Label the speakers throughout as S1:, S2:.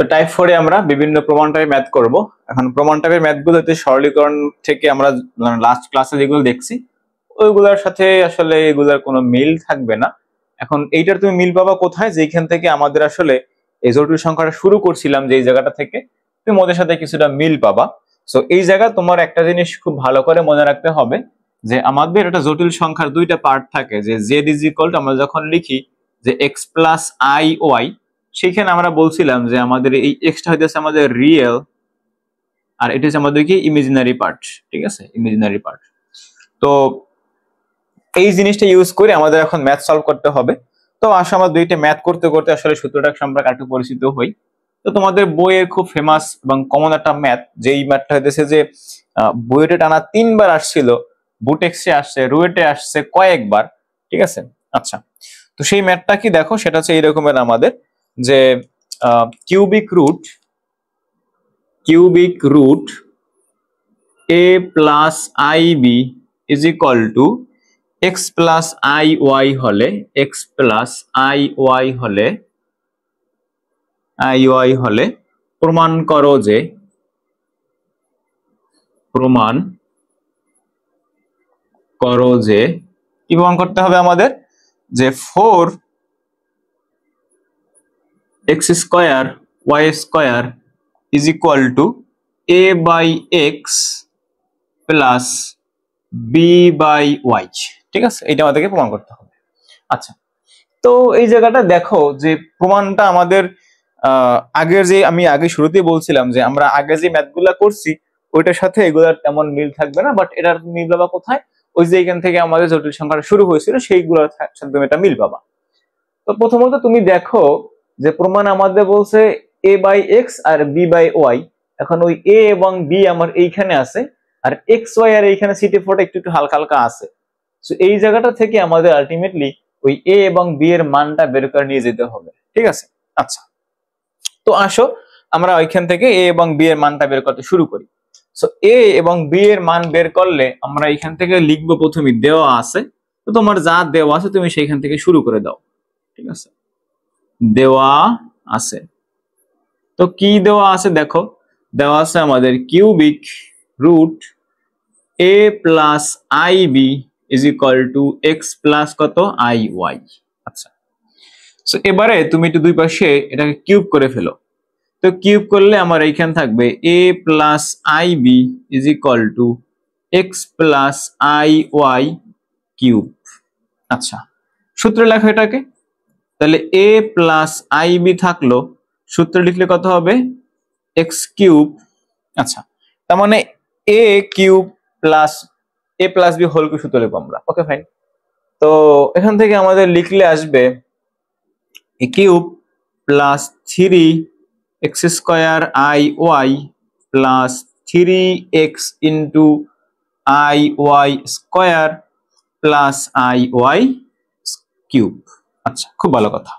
S1: তো টাইপ 4 এ আমরা বিভিন্ন প্রমাণ টাইপের ম্যাথ করব। এখন প্রমাণ টাইপের ম্যাথগুলোতে সরলীকরণ থেকে আমরা লাস্ট ক্লাসে যেগুলো দেখছি ওইগুলোর সাথে আসলে এগুলোর কোনো মিল থাকবে না। এখন এইটার তুমি মিল পাবা কোথায়, যেখান থেকে আমাদের আসলে এই জটিল সংখ্যাটা শুরু করছিলাম, যে জায়গাটা থেকে তুমি ওদের সাথে কিছুটা মিল পাবা। সো এই জায়গায় তোমার একটা জিনিস খুব ভালো করে মনে রাখতে হবে যে আমাদের একটা জটিল সংখ্যার দুইটা পার্ট থাকে, যে জেড ইজ ইকুয়াল টু আমরা যখন লিখি যে এক্স প্লাস আই ওয়াই, সেখানে আমরা বলছিলাম যে আমাদের এই এক্সটা হইতেছে আমাদের রিয়েল আর এটা হচ্ছে আমাদের কি ইমাজিনারি পার্ট। ঠিক আছে, ইমাজিনারি পার্ট। তো এই জিনিসটা ইউজ করে আমাদের এখন ম্যাথ সলভ করতে হবে। তো আসলে আমরা দুইটা ম্যাথ করতে করতে আসলে সূত্রটা সম্পর্কে একটু পরিচিত হই। তো তোমাদের বইয়ের খুব ফেমাস এবং কমন একটা ম্যাথ, যেই ম্যাথটা হইতেছে যে বইয়েতে টানা 3বার আসছিল, বুটেক্সে আসছে, রুয়েটে আসছে কয়েকবার। ঠিক আছে, আচ্ছা। তো সেই ম্যাথটা কি দেখো, সেটা হচ্ছে এইরকমের আমাদের যে cubic root A plus I B is equal to X plus I Y হলে প্রমাণ করো যে কি প্রমাণ করতে হবে আমাদের, যে 4x square Y square is equal to a by X plus B by Y. ঠিক আছে, এটা আমাদেরকে প্রমাণ করতে হবে। আচ্ছা, তো এই জায়গাটা দেখো যে প্রমাণটা আমাদের আগের যে আমি আগে শুরুতেই বলছিলাম যে আমরা আগে যে ম্যাথগুলা করছি ওইটার সাথে এগুলার তেমন মিল থাকবে না, বাট এটার মিল পাবা কোথায়, ওই যে এখান থেকে আমাদের জটিল সংখ্যাটা শুরু হয়েছিল সেইগুলোর সাথে তুমি এটা মিল পাবা। তো প্রথমত তুমি দেখো যে প্রমাণ আমাদের বলছে a বাই এক্স আর b বাই ওয়াই। এখন ওই a এবং b আমার এইখানে আছে, আর এক্স ওয়াই আর এইখানে সিটি ফোরটা একটু একটু হালকা হালকা আছে। সো এই জায়গাটা থেকে আমাদের আলটিমেটলি ওই a এবং b এর মানটা বের করে নিয়ে যেতে হবে। ঠিক আছে, আচ্ছা। তো আসো আমরা ওইখান থেকে a এবং b এর মানটা বের করতে শুরু করি। সো a এবং b এর মান বের করলে আমরা এখান থেকে লিখবো, প্রথমে দেওয়া আছে, তো তোমার যা দেওয়া আছে তুমি সেইখান থেকে শুরু করে দাও। ঠিক আছে, দেওয়া আছে, তো কি দেওয়া আছে দেখো, দেওয়া আছে আমাদের cubic root a plus I B is equal to X plus কত আই ওয়াই। আচ্ছা, সো এবারে তুমি একটু দুই পাশে এটাকে কিউব করে ফেলো। তো কিউব করলে আমার এইখানে থাকবে a plus I B is equal to X plus I Y cube. আচ্ছা, সূত্র লেখো এটাকে, তাহলে a প্লাস আই বি থাকলো, সূত্র লিখলে কত হবে এক্স কিউব। আচ্ছা, তার মানে a cube plus a plus B whole cube সূত্র লিখবো আমরা। Okay fine. তো এখান থেকে আমাদের লিখলে আসবে a cube plus 3x square I Y plus 3x into I Y square plus I Y cube. আচ্ছা, খুব ভালো কথা।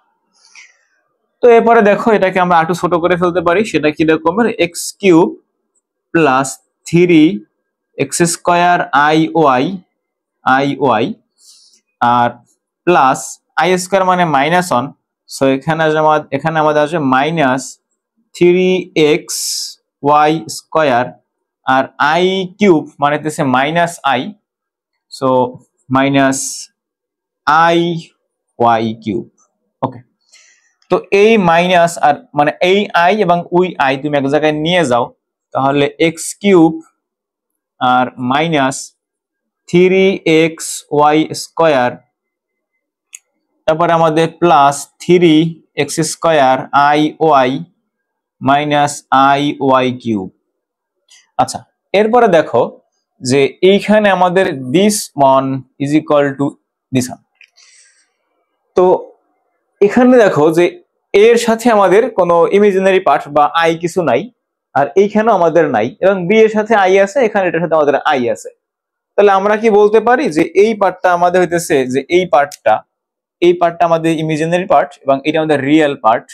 S1: তো এরপরে দেখো এটাকে আমরা একটু ছোট করে ফেলতে পারি, সেটা কি রকমের, x cube plus 3x square I y আর প্লাস আই স্কয়ার মানে মাইনাস 1, সো এখানে আমাদের আসবে মাইনাস 3x ওয়াই স্কয়ার আর আই কিউব মানে হচ্ছে minus i, so minus I Y cube. Okay, তো এই মাইনাস আর মানে এই আই এবং উই আই তুমি এক জায়গায় নিয়ে যাও, তাহলে এক্স কিউব আর মাইনাস 3x ওয়াই স্কয়ার, তারপরে আমাদের plus 3x square I Y minus I Y cube. আচ্ছা, এরপরে দেখো যে এইখানে আমাদের this one is equal to this one. তো এখানে দেখো যে এর সাথে আমাদের কোনো ইমাজিনারি পার্ট বা আই কিছু নাই, আর এইখানেও আমাদের নাই, এবং বি এর সাথে আই আছে, এখানে এটার সাথে আমাদের আই আছে। তাহলে আমরা কি বলতে পারি যে এই পার্টটা আমাদের হইতেছে যে এই পার্টটা আমাদের ইমাজিনারি পার্ট এবং এটা আমাদের রিয়েল পার্ট।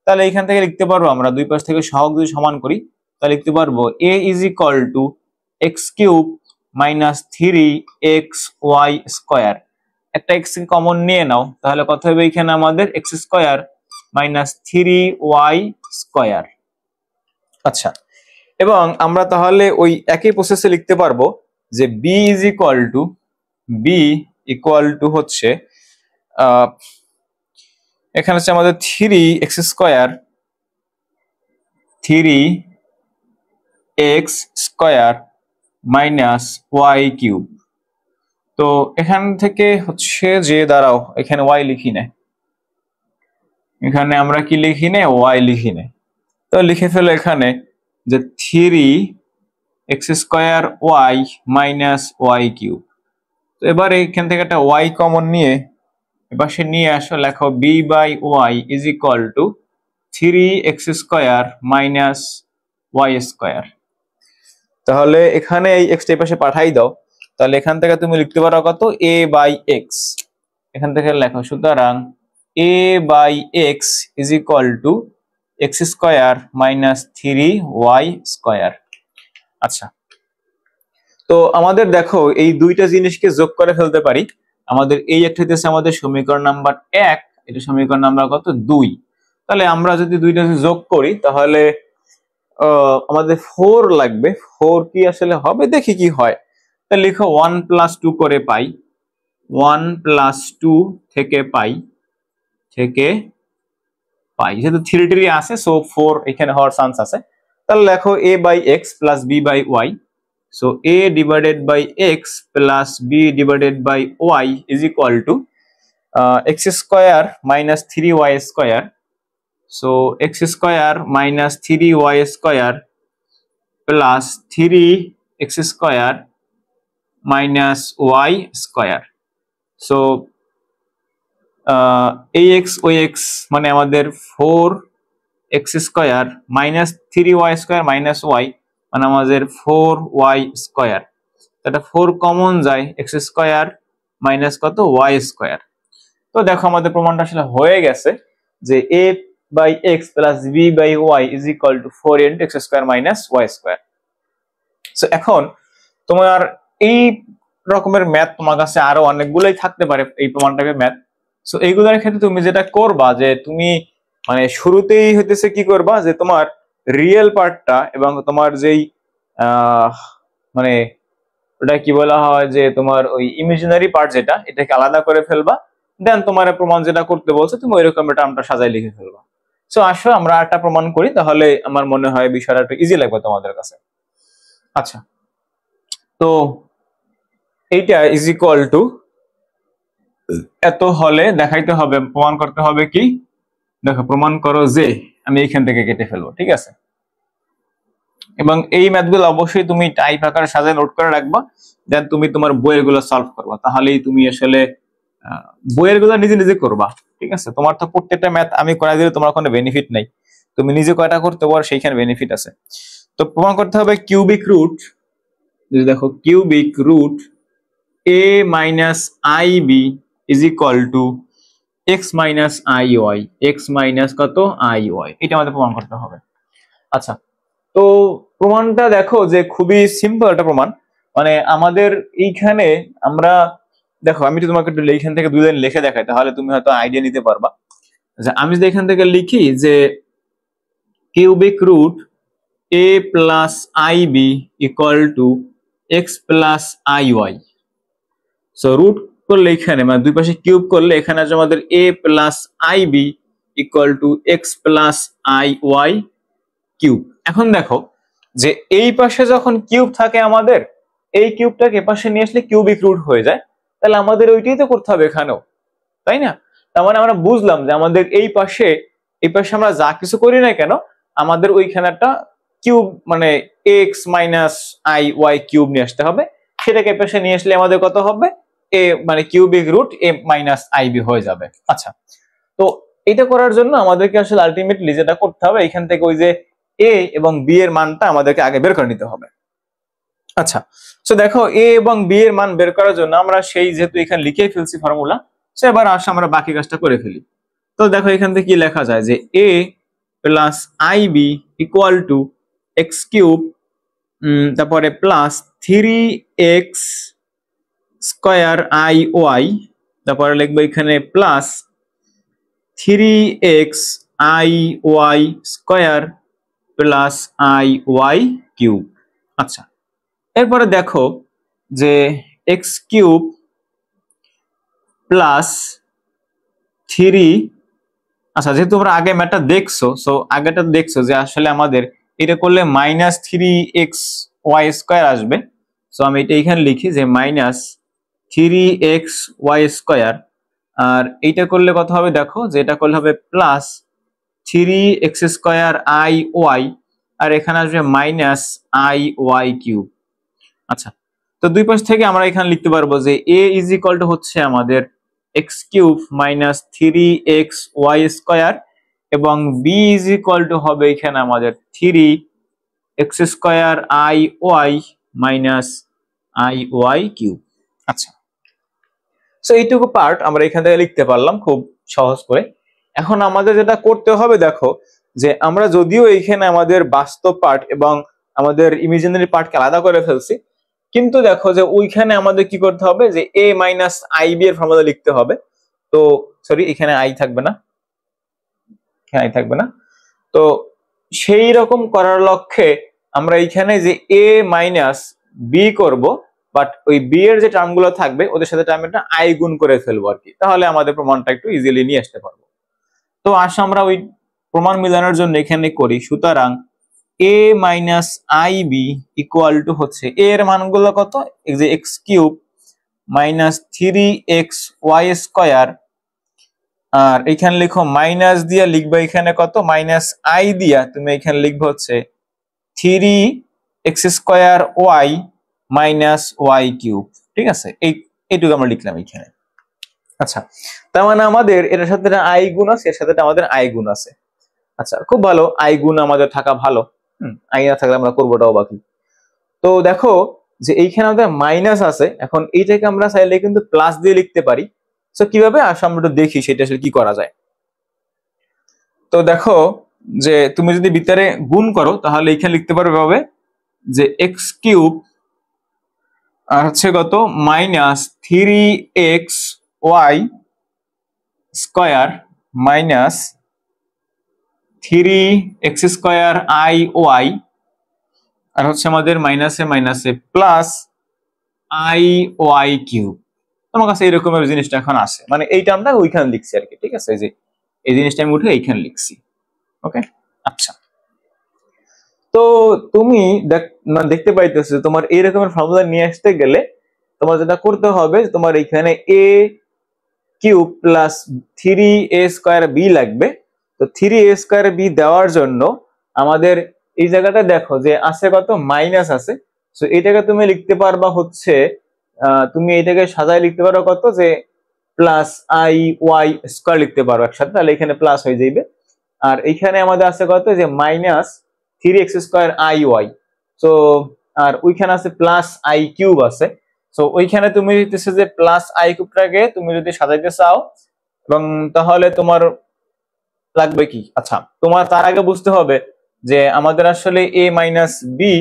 S1: তাহলে এখান থেকে লিখতে পারবো আমরা দুই পাশ থেকে সহগ যদি সমান করি, তাহলে লিখতে পারবো a is equal to x cube minus 3x Y square. একটা এক্স কমন নিয়ে নাও, তাহলে কত হবে এখানে আমাদের x square minus 3y square. আচ্ছা, এবং আমরা তাহলে ওই একই প্রসেসে লিখতে পারবো যে b ইকুয়াল টু হচ্ছে এখানে হচ্ছে আমাদের 3x square 3x square minus y cube. তো এখান থেকে হচ্ছে যে দাঁড়াও এখানে y লিখি না, এখানে আমরা কি লিখি না, y লিখি না। তো লিখে ফেলো এখানে যে 3x square y minus y cube. তো এবার এখান থেকে একটা y কমন নিয়ে এপাশে নিয়ে আসো, লেখো b by y is equal to 3x square minus y square. তাহলে এখানে এই x টা পাশে পাঠাই দাও, তাহলে এখান থেকে তুমি লিখতে পারো কত, a বাই x। এখান থেকে লেখো সুতরাং a by x is equal to x square minus 3y square. আচ্ছা, তো আমাদের দেখো এই দুইটা জিনিসকে যোগ করে ফেলতে পারি। আমাদের এই একটা হচ্ছে আমাদের সমীকরণ নাম্বার 1, এটা সমীকরণ নাম্বার কত, 2। তাহলে আমরা যদি দুইটা যোগ করি তাহলে আমাদের 4 লাগবে। 4 কি আসলে হবে, দেখি কি হয়। তাহলে লিখো 1 প্লাস 2 করে পাই, 1 প্লাস 2 থেকে পাই যেহেতু 3 আছে সো 4 এখানে হওয়ার চান্স আছে। তাহলে লেখো a by x plus b by y। So a divided by x plus b divided by y is equal to x square minus 3y square. So x square minus 3y square plus 3x square minus y square. So ax ox মানে আমাদের 4x square minus 3y square minus y মানে আমাদের 4y square. এটা 4 common যায়, x square minus কত, y square. তো দেখো আমাদের প্রমাণটা আসলে হয়ে গেছে যে a by x plus b by y is equal to 4 into x square minus y square. So এখন তোমার এই রকমের ম্যাথ তোমার কাছে আরো অনেকগুলোই থাকতে পারে, এই প্রমাণটাকে ম্যাথ। সো এইগুলোর ক্ষেত্রে তুমি যেটা করবা যে তুমি মানে শুরুতেই হইতেছে কি করবা, যে তোমার রিয়েল পার্টটা এবং তোমার যেই মানে ওটা কি বলা হয় যে তোমার ওই ইমাজিনারি পার্ট যেটা, এটাকে আলাদা করে ফেলবা। দেন তোমার প্রমাণ যেটা করতে বলছে তুমি ওই রকম টার্মটা সাজায় লিখে ফেলবা। সো আসো আমরা একটা প্রমাণ করি, তাহলে আমার মনে হয় বিষয়টা একটু ইজি লাগবে তোমাদের কাছে। আচ্ছা, তো এইটা ইজ ইকুয়াল টু এত হলে দেখাইতে হবে, প্রমাণ করতে হবে কি, দেখো প্রমাণ করো যে, আমি এইখান থেকে কেটে ফেলবো, ঠিক আছে। এবং এই ম্যাথগুলো অবশ্যই তুমি টাইপ আকারে সাজায় নোট করে রাখবা, দেন তুমি তোমার বইয়ের গুলো সলভ করবা, তাহলেই তুমি আসলে বইয়ের গুলো নিজে নিজে করবা, ঠিক আছে। তোমার তো প্রত্যেকটা ম্যাথ আমি করাই দিলে তোমার কোনো বেনিফিট নাই, তুমি নিজে কয়টা করতে পারো সেইখানে বেনিফিট আছে। তো প্রমাণ করতে হবে কিউবিক রুট, দেখো cubic root a minus I B is equal to x minus I Y, X minus কত, আই ওয়াই, এটা আমাদের প্রমাণ করতে হবে। আচ্ছা, তো প্রমাণটা দেখো যে খুবই সিম্পল একটা প্রমাণ। মানে আমাদের এইখানে আমরা দেখো, আমি তো তোমাকে একটু এইখান থেকে 2 লাইন লিখে দেখাই, তাহলে তুমি হয়তো আইডিয়া নিতে পারবা। আচ্ছা, আমি যদি এখান থেকে লিখি যে cubic root a plus I B equal to X plus I Y. So root করলে এখানে মানে দুই পাশে কিউব করলে এখানে আছে আমাদের a plus I B equal to X plus I Y cube. এখন দেখো যে এই পাশে যখন কিউব থাকে আমাদের, এই কিউবটাকে এ পাশে নিয়ে আসলে কিউবিক রুট হয়ে যায়, তাহলে আমাদের ওইটাই তো করতে হবে এখানেও, তাই না? তার মানে আমরা বুঝলাম যে আমাদের এই পাশে আমরা যা কিছু করি না কেন, আমাদের ওইখানে একটা কিউব মানে X minus I Y cube নিয়ে আসতে হবে। সেটাকে এ পাশে নিয়ে আসলে আমাদের কত হবে, এ মানে cubic root A minus I B হয়ে যাবে। আচ্ছা, তো এটা করার জন্য আমাদেরকে আসলে আলটিমেটলি যেটা করতে হবে, এখান থেকে ওই যে a এবং b এর মানটা আমাদেরকে আগে বের করে নিতে হবে। আচ্ছা, তো দেখো a এবং b এর মান বের করার জন্য আমরা সেই যেহেতু এখানে লিখেই ফেলছি ফর্মুলা, সো এবার আসলে আমরা বাকি কাজটা করে ফেলি। তো দেখো এখান থেকে কি লেখা যায় যে a plus I B equal to x cube, তারপরে plus 3x square I y, তারপরে লিখবো এখানে plus 3x i Y square plus I Y cube. আচ্ছা, এরপরে দেখো যে এক্স কিউব প্লাস 3, আচ্ছা যেহেতু তোমরা আগে ম্যাথটা দেখছো, সো আগেটা দেখছো যে আসলে আমাদের এটা করলে মাইনাস 3xy স্কয়ার আসবে। সো আমি এটা এখানে লিখি যে মাইনাস 3xy স্কয়ার, আর এইটা করলে কত হবে দেখো, যে এটা করলে হবে plus 3x square I y, আর এখানে আসবে মাইনাস আই ওয়াই কিউব। আচ্ছা, তো দুই পাশ থেকে আমরা এখানে লিখতে পারবো যে a ইজ ইকুয়াল টু হচ্ছে আমাদের X cube minus 3xy square, এবং b ইজ ইকুয়াল টু হবে এখানে আমাদের 3x square I Y minus I Y cube. আচ্ছা, সো এইটুকু পার্ট আমরা এখান থেকে লিখতে পারলাম খুব সহজ করে। এখন আমাদের যেটা করতে হবে দেখো, যে আমরা যদিও এইখানে আমাদের বাস্তব পার্ট এবং আমাদের ইমাজিনারি পার্টকে আলাদা করে ফেলছি, কিন্তু দেখো যে ওইখানে আমাদের কি করতে হবে, যে a মাইনাস আই বি এর ফর্মুলা লিখতে হবে। তো সরি, এখানে আই থাকবে না, এখানে আই থাকবে না। তো সেই রকম করার লক্ষ্যে আমরা এইখানে যে a মাইনাস বি করব, বাট ওই বি এর যে টার্মগুলো থাকবে ওদের সাথে টার্মটা আই গুণ করে ফেলবো আর কি, তাহলে আমাদের প্রমাণটা একটু ইজিলি নিয়ে আসতে পারবো। তো আসলে আমরা ওই প্রমাণ মিলানোর জন্য এখানে করি। সুতরাং a minus I B equal to হচ্ছে a এর মানগুলো কত, এই যে x cube minus 3xy square, আর এখানে লিখো মাইনাস দিয়া লিখবে এখানে কত, মাইনাস আই দিয়া তুমি এখানে লিখবে হচ্ছে 3x square Y minus Y cube. ঠিক আছে, এইটুকু আমরা লিখলাম এখানে। আচ্ছা, তার মানে আমাদের এটার সাথে আই গুণ আছে, এর সাথে আমাদের আই গুণ আছে। আচ্ছা, খুব ভালো, আই গুণ আমাদের থাকা ভালো। আই না থাকলে আমরা করবোটাও বাকি। তো দেখো যে এইখানে আমাদের মাইনাস আছে, এখন এইটাকে আমরা চাইলে কিন্তু প্লাস দিয়ে লিখতে পারি। সো কিভাবে আসলে আমরা একটু দেখি সেটা আসলে কি করা যায়। তো দেখো যে তুমি যদি ভিতরে গুণ করো তাহলে এখানে লিখতে পারবে ভাবে যে এক্স কিউব আর হচ্ছে কত minus 3xy square minus 3x square I y, আর হচ্ছে আমাদের মাইনাসে মাইনাসে প্লাস আই ওয়াই কিউব। তোমার কাছে এরকমের জিনিসটা এখন আছে, মানে এই টার্মটা ওইখানে লিখছি আর কি। ঠিক আছে, যে এই জিনিসটা আমি উঠে এইখানে লিখছি। ওকে, আচ্ছা, তো তুমি দেখতে পাইতেছো তোমার এই রকমের ফর্মুলা নিয়ে আসতে গেলে তোমার যেটা করতে হবে, তোমার এখানে a cube plus 3a square B লাগবে। তো 3a স্কয়ার বি দেওয়ার জন্য আমাদের এই জায়গাটা দেখো যে আছে কত, মাইনাস আছে। সো এটাকে তুমি লিখতে পারবা হচ্ছে তুমি এটাকে সাজায় লিখতে পারো কত, যে প্লাস আই ওয়াই স্কয়ার লিখতে পারো একসাথে, তাহলে এখানে প্লাস হয়ে যাবে। আর এইখানে আমাদের আছে কত, যে minus 3x square I Y. So আর ওইখানে আছে প্লাস আই কিউব আছে। সো ওইখানে তুমি দিতেছে যে প্লাস আই কিউবটাকে তুমি যদি সাজাইতে চাও, এবং তাহলে তোমার লাগবে কি, আচ্ছা তোমার তার আগে বুঝতে হবে যে আমাদের আসলে a মাইনাস বি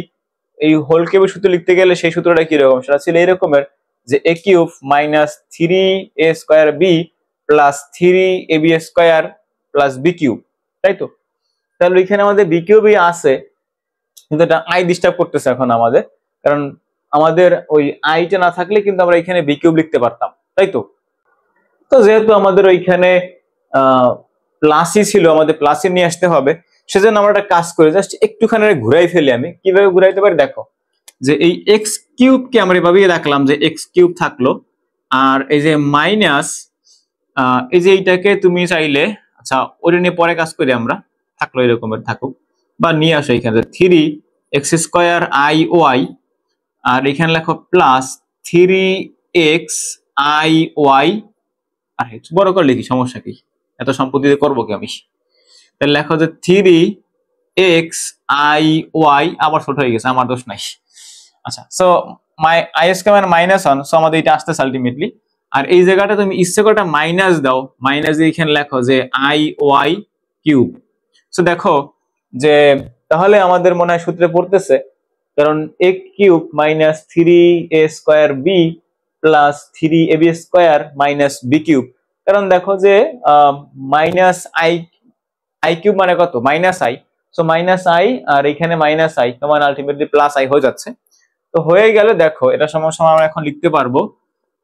S1: এই হোল কিউবের সূত্র লিখতে গেলে সেই সূত্রটা কিরকম, সেটা ছিল এরকমের যে a cube minus 3a square B plus 3ab square plus B cube, তাই তো? তাহলে এখানে আমাদের বি কিউবই আছে, কিন্তু এটা আই ডিস্টার্ব করতেছে এখন আমাদের, কারণ আমাদের ওই আইটা না থাকলে কিন্তু আমরা এখানে বি কিউব লিখতে পারতাম, তাই তো? তো যেহেতু আমাদের ওইখানে প্লাসই ছিল, আমাদের প্লাসে নিয়ে আসতে হবে, সেজন্য আমরা একটা কাজ করি, জাস্ট একটুখানি ঘুরাই ফেলি। আমি কিভাবে ঘুরাইতে পারি দেখো, যে এই এক্স কিউবকে আমরা এভাবেই রাখলাম যে এক্স কিউব থাকলো, আর এই যে মাইনাস এই যে এইটাকে তুমি চাইলে, আচ্ছা ওটা নিয়ে পরে কাজ করি আমরা, থাকলো এরকমের থাকুক, বা নিয়ে আসো এখানে 3x স্কয়ার আই ওয়াই, আর এখানে লেখো প্লাস 3x আই ওয়াই, আর বড় করে লিখি, সমস্যা কি, এত সম্পত্তি করবো কি আমি। তাহলে লেখো যে 3x আই ওয়াই, আবার ছোট হয়ে গেছে, আমার দোষ নাই। আচ্ছা, so I square minus 1, so আমাদের এটা আসতেছে আলটিমেটলি। আর এই জায়গাটা তুমি ইচ্ছে করে মাইনাস দাও, মাইনাস দিয়ে এখানে লেখো যে আই ওয়াই কিউব। সো দেখো যে তাহলে আমাদের মনে হয় সূত্রে পড়তেছে, কারণ a cube minus 3a square B plus 3ab square minus b cube. কারণ দেখো যে মাইনাস আই আই কিউব মানে কত minus i, so minus i আর এখানে মাইনাস আই তোমার আলটিমেটলি প্লাস আই হয়ে যাচ্ছে। তো হয়ে গেলে দেখো এটা সমস্যা আমরা এখন লিখতে পারবো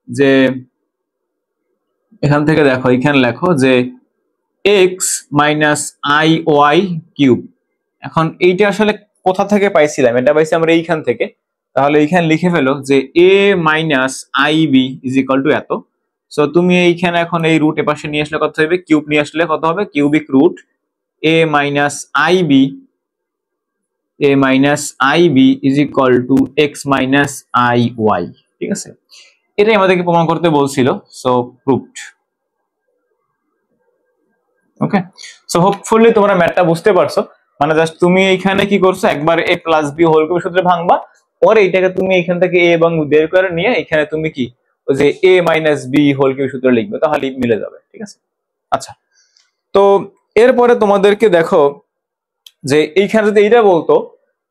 S1: যে এখান থেকে দেখো এখানে লেখো যে X minus I Y cube. এখন এইটা আসলে কোথা থেকে পাইছিলাম, এটা পাইছি আমরা এইখান থেকে, তাহলে এইখানে লিখে ফেলো যে a minus I B is equal to এত। সো তুমি এইখানে এখন এই রুট এপাশে নিয়ে আসলে কত হবে, কিউব নিয়ে আসলে কত হবে, cubic root A minus I B is equal to X minus I Y. ঠিক আছে, এটাই আমাদেরকে প্রমাণ করতে বলছিল, so proved. Okay, so hopefully তোমরা ম্যাথটা বুঝতে পারছো। মানে জাস্ট তুমি এইখানে কি করছো, একবার a plus B whole cube সূত্রে ভাঙবা, পরে এইটাকে তুমি এখান থেকে a এবং b বের করে নিয়ে এখানে তুমি কি ওই যে a minus B whole cube সূত্রে লিখবে, তাহলেই মিলে যাবে। ঠিক আছে, আচ্ছা। তো এরপরে তোমাদেরকে দেখো যে এইখানে যদি এইটা বলতো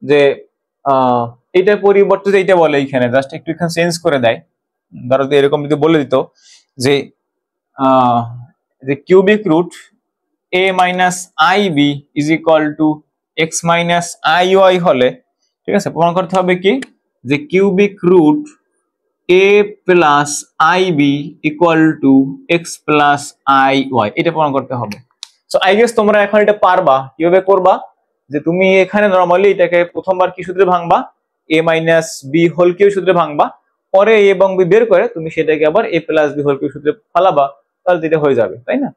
S1: যে এইটার পরিবর্তে যে এইটা বলে এইখানে জাস্ট একটু এখানে চেঞ্জ করে দেয়, ধরো এরকম যদি বলে দিত যে cubic root a minus I B is equal to X minus I Y হলে, ঠিক আছে, প্রমাণ করতে হবে কি যে cubic root a plus I B equal to X plus I Y, এটা প্রমাণ করতে হবে। সো আই গেস তোমরা এখন এটা পারবা। কিভাবে করবা, যে তুমি এখানে নরমালি এটাকে প্রথমবার কি সূত্রে ভাঙবা, a minus B whole cube সূত্রে ভাঙবা, পরে a এবং b বের করে তুমি সেটাকে আবার a plus B whole cube সূত্রে ফালাবা, তাহলে এটা হয়ে যাবে, তাই না?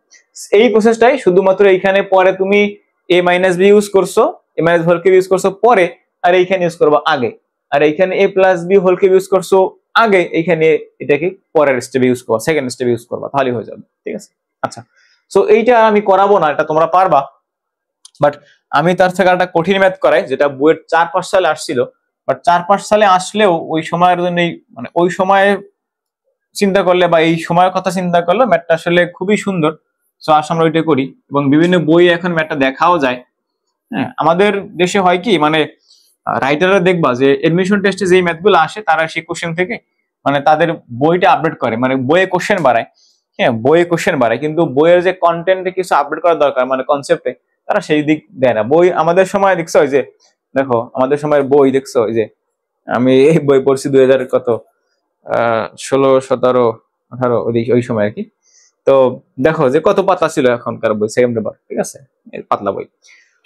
S1: এই প্রসেসটাই, শুধুমাত্র এইখানে পরে তুমি a মাইনাস বি ইউজ করছো, a minus whole cube use করছো পরে, আর এইখানে ইউজ করবা আগে, আর এইখানে a plus B whole cube use করছো আগে, এইখানে এটাকে পরের স্টেপে ইউজ করবা, সেকেন্ড স্টেপে ইউজ করবা, তাহলেই হয়ে যাবে। ঠিক আছে, আচ্ছা। সো এইটা আমি করাবো না, এটা তোমরা পারবা, বাট আমি তার থেকে একটা কঠিন ম্যাথ করাই যেটা বইয়ের 4-5 সালে আসছিল, বাট 4-5 সালে আসলেও ওই সময়ের জন্য মানে ওই সময়ে চিন্তা করলে বা এই সময়ের কথা চিন্তা করলে ম্যাথটা আসলে খুবই সুন্দর। সো আস আমরা ওইটা করি, এবং বিভিন্ন বই এখন ম্যাথটা দেখাও যায়। হ্যাঁ, আমাদের দেশে হয় কি মানে রাইটাররা দেখবা যে এডমিশন টেস্টে যেই ম্যাথগুলো আসে তারা সেই কোশ্চেন থেকে মানে তাদের বইটা আপডেট করে, মানে বইয়ে কোশ্চেন বাড়ায়। হ্যাঁ, বইয়ে কোশ্চেন বাড়ায়, কিন্তু বইয়ের যে কন্টেন্টে কিছু আপডেট করা দরকার মানে কনসেপ্টে, তারা সেই দিক দেয় না। বই আমাদের সময় দেখছো যে দেখো আমাদের সময়ের বই দেখছো যে আমি এই বই পড়ছি 2000 কত 16, 17, 18 ওই সময় আর কি। তো দেখো যে কত পাতলা ছিল এখনকার বই, সেকেন্ড পেপার, ঠিক আছে, পাতলা বই।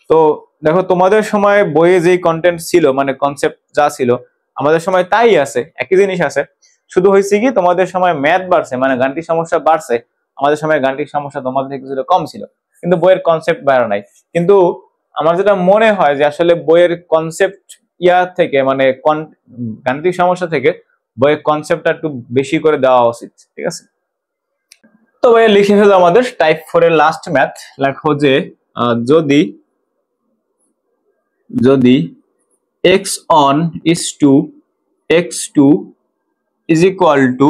S1: তো দেখো তোমাদের সময় বইয়ে যেই কন্টেন্ট ছিল মানে কনসেপ্ট যা ছিল আমাদের সময় তাই আছে, একই জিনিস আছে, শুধু হয়েছে কি তোমাদের সময় ম্যাথ বাড়ছে মানে গাণিতিক সমস্যা বাড়ছে, আমাদের সময় গাণিতিক সমস্যা তোমাদের থেকে কিছুটা কম ছিল, কিন্তু বইয়ের কনসেপ্ট বাড়ে নাই। কিন্তু আমার যেটা মনে হয় যে আসলে বইয়ের কনসেপ্ট থেকে মানে গাণিতিক সমস্যা থেকে বইয়ের কনসেপ্টটা একটু বেশি করে দেওয়া উচিত। ঠিক আছে, তো ভাই লিখে ফেলো আমাদের টাইপ 4 এর লাস্ট ম্যাথ। লেখো যে যদি x on is to x2 is equal to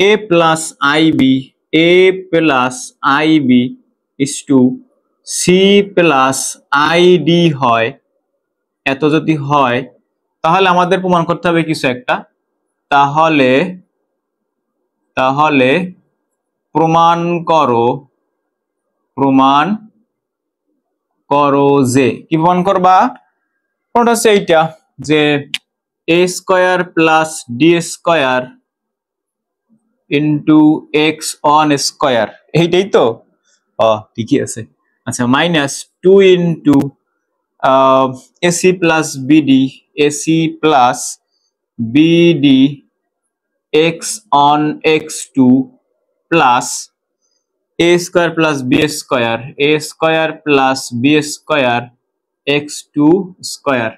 S1: a plus ib is to c plus id হয়, এত যদি হয় তাহলে আমাদের প্রমাণ করতে হবে কিছু একটা। তাহলে প্রমাণ করো যে কি প্রমাণ করবা, কোনটা হচ্ছে এইটা যে a square plus D square into X on square, এইটাই তো, ঠিকই আছে। আচ্ছা, minus 2 into AC plus BD X on X two plus a square plus B square X two square.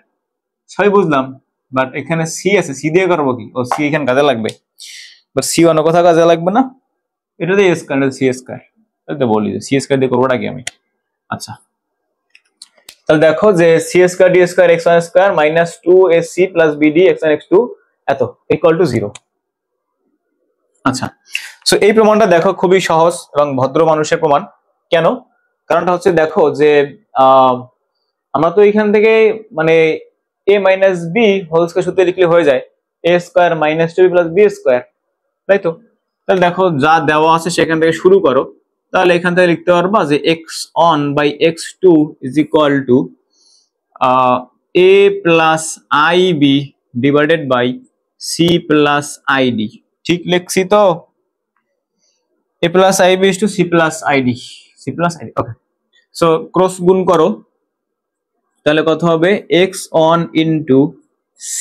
S1: সবই বুঝলাম, বাট এখানে সি আছে, সি দিয়ে করবো কি, ও সি এখানে কাজে লাগবে, বাট সি অন্য কোথাও কাজে লাগবে না, এটা দিয়ে স্কয়ার, সি স্কয়ার, তো বলি সি স্কয়ার দিয়ে করবোটা কি আমি। আচ্ছা, তাহলে দেখো যে C square D square X one square minus 2ac plus BD X one X two এত ইকুয়াল টু 0। আচ্ছা, সো এই প্রমাণটা দেখো খুবই সহজ এবং ভদ্র মানুষের প্রমাণ। কেন? কারণটা হচ্ছে দেখো যে আমরা তো এখান থেকে মানে a minus B whole square সূত্রে লিখলে হয়ে যায় a square minus 2b plus B square, তাই তো? তাহলে দেখো যা দেওয়া আছে সেখান থেকে শুরু করো, তাহলে এখান থেকে লিখতে পারবা যে x1 by x2 is equal to a plus ib divided by c plus id। ঠিক লিখছি তো? a plus ib is to c plus id, okay. So cross গুণ করো, তাহলে কত হবে x1 into c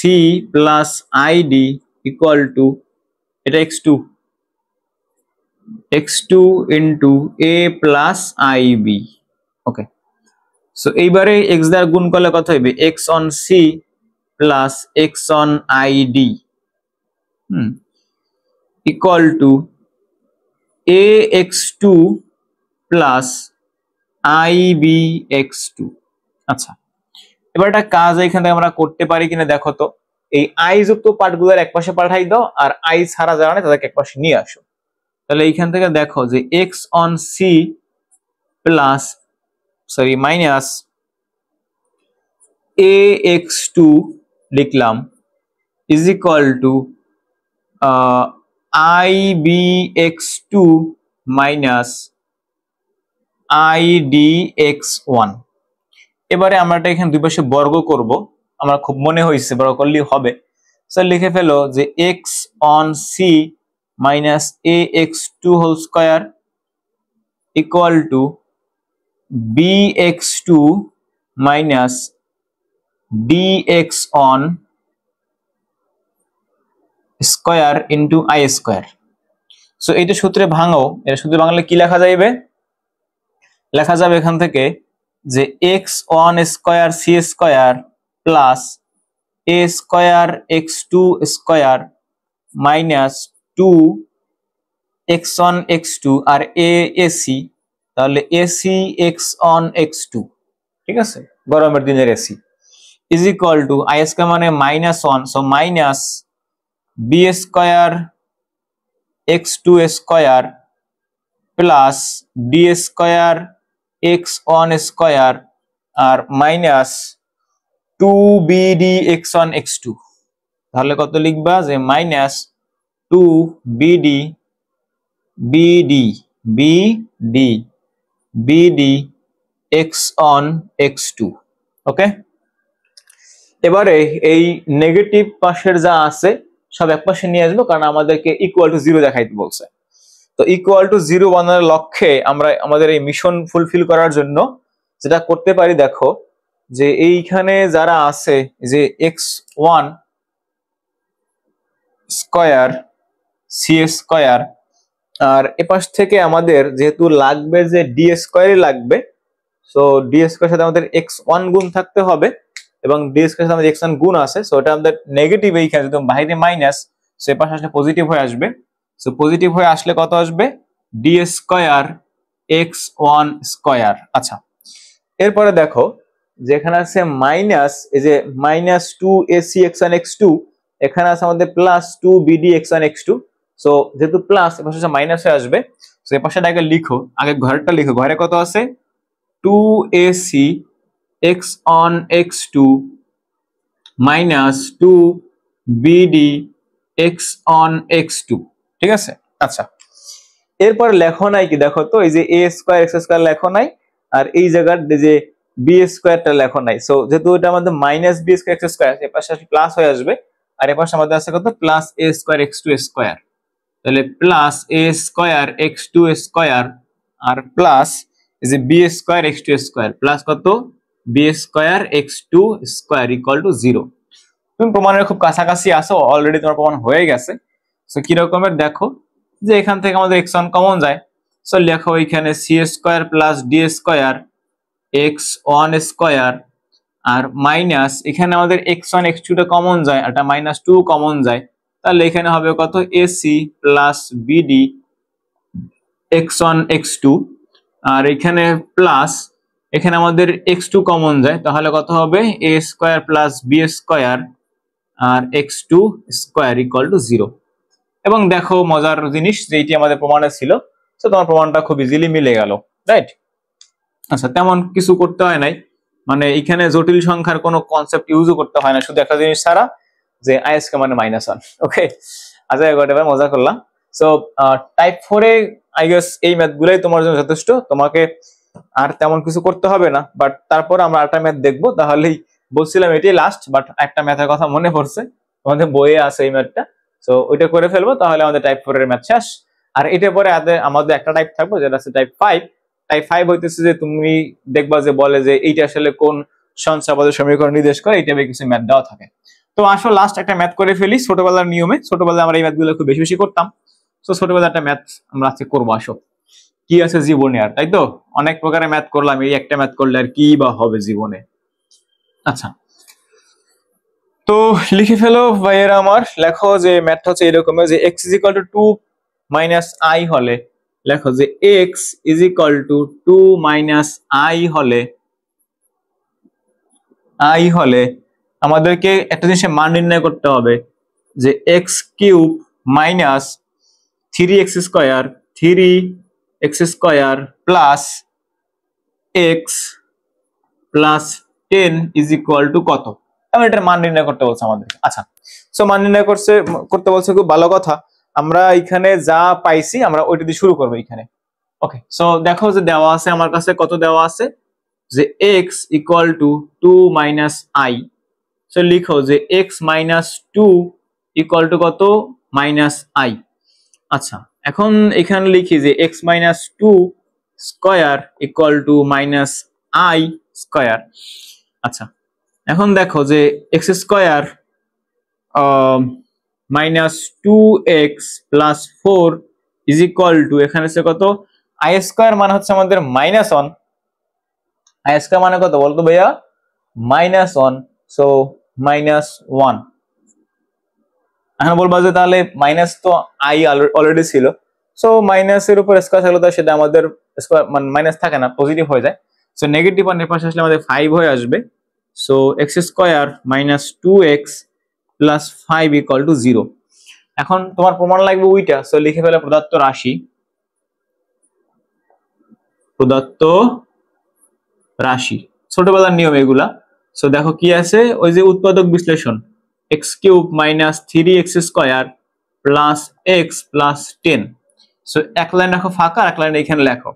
S1: plus id equal to, এটা x2 into a plus ib, okay. So এইবারে x দ্বারা গুণ করলে কত হবে x on c plus x on id equal to a x2 plus ib x2। আচ্ছা, এবার একটা কাজ এখানে আমরা করতে পারি কিনা দেখো তো। এই i যুক্ত পার্টগুলোর একপাশে পাঠাই দাও, আর i ছাড়া যারা নেই তাদেরকে একপাশে নিয়ে আসো। তাহলে এইখান থেকে দেখো যে x on c plus minus ax2 লিখলাম is equal two ibx2 minus idx1। এবারে আমরা এটা এখানে দুই পাশে বর্গ করব, আমার খুব মনে হয়েছে বর্গ করলেই হবে। স্যার লিখে ফেলো যে x on c minus ax2 whole square equal to bx2 minus dx on square into I square. So এইটা সূত্রে ভাঙো, এটা সূত্রে ভাঙলে কি লেখা যাবে? লেখা যাবে এখান থেকে যে x1 square c square plus a square x2 square minus 2 x1 x2 আর a ac, তাহলে ac x1 x2, ঠিক আছে, গরমের দিনের ac is equal to i square মানে minus 1, so minus b square x2 square plus d square x1 square আর minus 2bd x1 x2। তাহলে কত লিখবা যে minus 2bd bd x1 x2, ওকে। এবারে এই নেগেটিভ পাশের যা আছে সব এক পাশে নিয়ে আসবো, কারণ আমাদেরকে ইকুয়াল টু 0 দেখাইতে বলছে। তো ইকুয়াল টু 0 বানানোর লক্ষ্যে আমরা আমাদের এই মিশন ফুলফিল করার জন্য যেটা করতে পারি, দেখো যে এইখানে যারা আছে যে x1 স্কয়ার c স্কয়ার, আর এপাশ থেকে আমাদের যেহেতু লাগবে যে d স্কয়ারই লাগবে, সো d স্কয়ারের সাথে আমাদের x1 গুণ থাকতে হবে, এবং d স্কয়ারের সাথে আমাদের x1 গুণ আছে, সো এটা আমাদের নেগেটিভ, এইখানে যদি বাইরে মাইনাস, সো এপাশে আসলে পজিটিভ হয়ে আসবে। সো পজিটিভ হয়ে আসলে কত আসবে d স্কয়ার x1 স্কয়ার। আচ্ছা, এরপরে দেখো যে এখানে আছে মাইনাস, এই যে মাইনাস 2ac x1 x2, এখানে আছে আমাদের plus 2bd x1 x2। So যেহেতু প্লাস এপাশে মাইনাস হয়ে আসবে, সো এপাশে আগে লিখো, আগে ঘরটা লিখো, ঘরে কত আছে 2ac x1 x2 minus 2bd x1 x2, ঠিক আছে। আচ্ছা, এরপর লেখো নাই কি দেখো তো, এই যে a স্কয়ার x স্কয়ার লেখো নাই, আর এই জায়গার যে b স্কয়ারটা লেখো নাই। সো যেহেতু এটা আমাদের minus b square x square, এর পাশে প্লাস হয়ে আসবে, আর এর পাশে আমাদের আছে কত plus a square x2 square, তাহলে plus a square x2 square আর প্লাস এই যে b square x2 square plus কত b square x2 square equal to 0। তুমি প্রমাণের খুব কাছাকাছি আসো, অলরেডি তোমার প্রমাণ হয়ে গেছে। সো কি রকমের দেখো যে এখান থেকে আমাদের x1 কমন যায়, সো লেখো এখানে c square plus d square x1 square আর মাইনাস এখানে আমাদের x1 x2 টা কমন যায়, এটা মাইনাস 2 কমন যায়, তাহলে এখানে হবে কত ac plus bd x1 x2, আর এখানে প্লাস এখানে আমাদের x2 কমন যায়, তাহলে কত হবে a square plus b square আর x2 স্কয়ার ইকুয়াল টু 0। এবং দেখো মজার জিনিস যে এটি আমাদের প্রমাণে ছিল, তো তোমার প্রমাণটা খুব ইজিলি মিলে গেল, রাইট। আচ্ছা, তেমন কিছু করতে হয় নাই, মানে এখানে জটিল সংখ্যার কোনো কনসেপ্ট ইউজও করতে হয় না, শুধু একটা জিনিস ছাড়া যে আইএসকে মানে -1, ওকে। আচ্ছা, এবার মজা করলাম। So type 4 A I guess এই ম্যাথ গুলাই তোমার জন্য যথেষ্ট, তোমাকে আর তেমন কিছু করতে হবে না। বাট তারপর আমরা আরেকটা ম্যাথ দেখবো, তাহলেই বলছিলাম এটাই লাস্ট। বাট একটা ম্যাথের কথা মনে পড়ছে, আমাদের বইয়ে আছে এই ম্যাথটা, সো ওইটা করে ফেলবো, তাহলে আমাদের টাইপ 4 এর ম্যাথ শেষ। আর এটা পরে আমাদের একটা টাইপ থাকবো যেটা আছে টাইপ 5। টাইপ 5 হইতেছে যে তুমি দেখবা যে বলে যে এইটা আসলে কোন সংখ্যাপদের সমীকরণ নির্দেশ করে, এই টাইপের কিছু ম্যাথ দেওয়া থাকে। তো আসলে লাস্ট একটা ম্যাথ করে ফেলি ছোটবেলার নিয়মে। ছোটবেলায় আমরা এই ম্যাথগুলো খুব বেশি বেশি করতাম। তো ছোটবেলায় একটা ম্যাথ আমরা আজকে করবো। আসো, কি আছে জীবনে আর, তাই তো অনেক প্রকারের ম্যাথ করলাম, এই একটা ম্যাথ করলে আর কি বা হবে জীবনে। আচ্ছা, তো লিখে ফেলো ভাইয়েরা আমার, লেখো যে ম্যাথটা হচ্ছে এরকম যে x is equal two 2 minus i হলে, লেখো যে x is equal two 2 minus i হলে আমাদেরকে একটা জিনিসের মান নির্ণয় করতে হবে যে x cube minus 3x square plus x plus 10 is equal two কত। আমি এটার মান নির্ণয় করতে বলছে আমাদের। আচ্ছা, সো মান নির্ণয় করতে বলছে, খুব ভালো কথা। আমরা এখানে যা পাইছি আমরা ওইটা দিয়ে শুরু করবো এখানে। ওকে, সো দেখো যে দেওয়া আছে আমার কাছে, কত দেওয়া আছে যে x equal to 2 minus i। So লিখো যে x মাইনাস 2 ইকুয়াল টু কত, মাইনাস i। আচ্ছা, এখন এখানে লিখি যে x minus 2 square equal two minus i square. আচ্ছা, এখন দেখো যে x square minus 2x plus 4 is equal two, এখানে হচ্ছে কত, i স্কয়ার মানে হচ্ছে আমাদের মাইনাস 1। i স্কয়ার মানে কত বলতো ভাইয়া, মাইনাস 1। So minus 1। এখন বলবা যে তাহলে মাইনাস তো i অলরেডি ছিল, সো মাইনাসের উপর স্কয়ার থাকলে তো সেটা আমাদের স্কয়ার মানে মাইনাস থাকে না, পজিটিভ হয়ে যায়। সো নেগেটিভ আর পাশে আসলে আমাদের 5 হয়ে আসবে। So x square minus 2x plus 5 equal to 0। এখন তোমার প্রমাণ লাগবে ওইটা। সো লিখে ফেলে প্রদত্ত রাশি, ছোটবেলার নিয়ম এগুলা। সো দেখো কি আছে, ওই যে উৎপাদক বিশ্লেষণ, x cube minus 3x square plus x plus 10। So এক লাইন রাখো ফাঁকা, এক লাইন এখানে লেখো।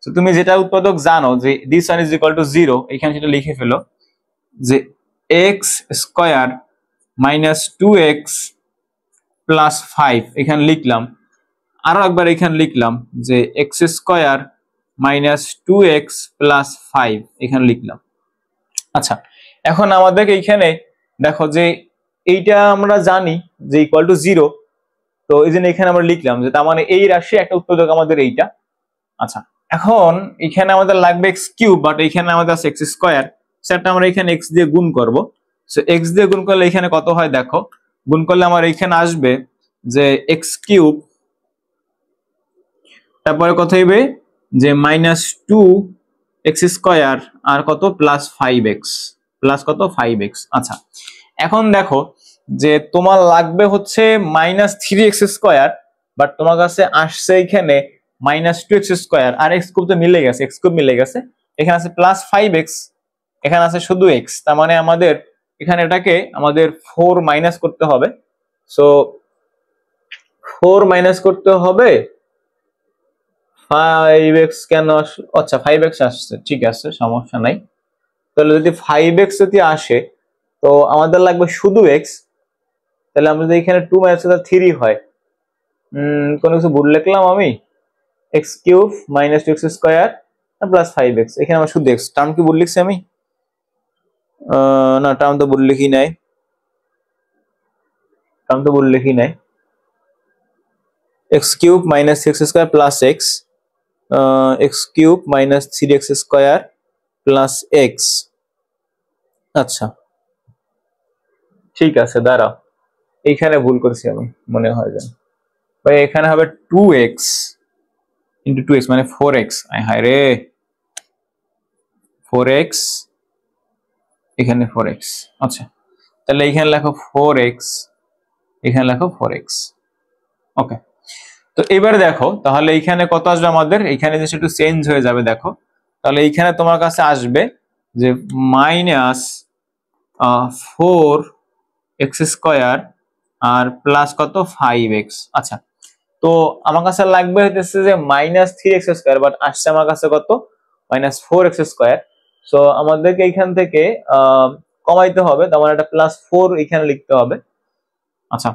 S1: তো তুমি যেটা উৎপাদক জানো যে this one is equal to 0, এখানে সেটা লিখে ফেলো যে x square minus 2x plus 5 এখানে লিখলাম। আরো একবার এখানে লিখলাম যে x square minus 2x plus 5 এখানে লিখলাম। আচ্ছা, এখন আমাদের এইখানে দেখো যে এইটা আমরা জানি যে ইকুয়াল টু 0, তো এই জন্য এখানে আমরা লিখলাম যে তার মানে এই রাশি একটা উৎপাদক আমাদের এইটা। আচ্ছা, এখন এখানে আমাদের লাগবে x কিউব, বাট এখানে আমাদের আছে x স্কয়ার, সেটা আমরা এখানে x দিয়ে গুণ করব। সো x দিয়ে গুণ করলে এখানে কত হয় দেখো, গুণ করলে আমার এখানে আসবে যে x কিউব, তারপরে কত হইবে যে মাইনাস 2x স্কয়ার আর কত প্লাস 5x, প্লাস কত 5x। আচ্ছা, এখন দেখো যে তোমার লাগবে হচ্ছে মাইনাস 3x স্কয়ার, বাট তোমার কাছে আসছে এখানে মাইনাস 2x স্কয়ার, আর x কিউব তো মিলে গেছে, x কিউব মিলে গেছে। এখানে আছে প্লাস 5x, এখানে আছে শুধু x, তার মানে আমাদের এখানে এটাকে আমাদের 4 মাইনাস করতে হবে। সো 4 মাইনাস করতে হবে 5x কেন, আচ্ছা 5x আসছে, ঠিক আছে সমস্যা নাই। তাহলে যদি 5x যদি আসে তো আমাদের লাগবে শুধু x, তাহলে আমরা যদি এখানে 2 মাইনাস 3 হয়, কোনো কিছু ভুল লিখলাম আমি, x cube minus 2x square plus 5x, এখানে আমার শুধু x, টার্ম কি ভুল লিখছি আমি, না টার্ম তো ভুল লিখি নাই, x cube minus 6x square plus x, x cube minus 3x square plus x। আচ্ছা ঠিক আছে, দাঁড়াও এইখানে ভুল করেছি আমি মনে হয়, যেন ভাই এখানে হবে 2x ইন্টু 2x মানে 4x, হায় রে 4x, এখানে 4x। আচ্ছা, তাহলে এখানে লেখো 4x, এখানে লেখো 4x। ওকে, তো এবারে দেখো তাহলে এইখানে কত আসবে আমাদের, এইখানে যে একটু চেঞ্জ হয়ে যাবে দেখো, তাহলে এইখানে তোমার কাছে আসবে যে মাইনাস 4x স্কয়ার আর প্লাস কত 5x। আচ্ছা, তো আমার কাছে লাগবে হইতেছে যে -3x², বাট আসছে আমার কাছে কত, -4x²। সো আমাদেরকে এখান থেকে কমাইতে হবে, তার মানে একটা +4 এখানে লিখতে হবে। আচ্ছা,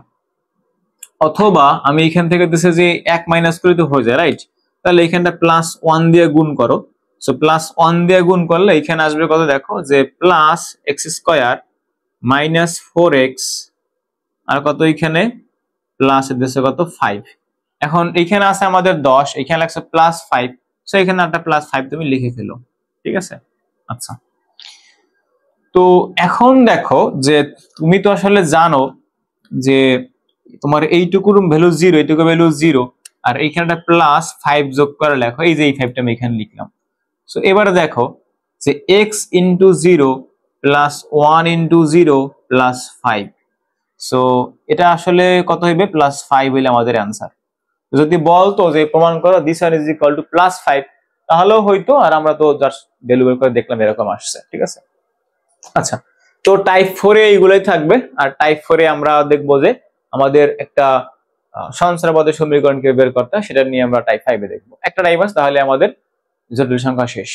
S1: অথবা আমি এখান থেকে দিছে যে 1 মাইনাস করে তো হয়ে যায়, রাইট? তাহলে এখানটা +1 দিয়ে গুণ করো। সো +1 দিয়ে গুণ করলে এখানে আসবে কত, দেখো যে +x² - 4x আর কত, এখানে প্লাস দিচ্ছে কত 5। এখন এখানে আছে আমাদের 10, এখানে লাগছে +5, সো এখানে একটা +5 তুমি লিখে ফেলো, ঠিক আছে? আচ্ছা, তো এখন দেখো যে তুমি তো আসলে জানো যে তোমার এইটুকুর ভ্যালু 0, এইটুকু ভ্যালু 0, আর এইখানে একটা +5 যোগ করে লেখো, এই যে এই 5টা আমি এখানে লিখলাম। সো এবারে দেখো যে x * 0 + 1 * 0 + 5, সো এটা আসলে কত হইবে, +5 হইলে আমাদের অ্যান্সার। যদি বলতো যে প্রমাণ করো this one is equal to +5, তাহলেও হইতো, আর আমরা তো জাস্ট ভ্যালু বের করে দেখলাম এরকম আসছে, ঠিক আছে? আচ্ছা, তো টাইপ 4 এ এইগুলাই থাকবে, আর টাইপ 4 এ আমরা দেখবো যে আমাদের একটা সহস্রাবদের সমীকরণকে বের করতে, সেটা নিয়ে আমরা টাইপ 5 এ দেখবো। একটা টাইপ আছে, তাহলে আমাদের জটিল সংখ্যা শেষ।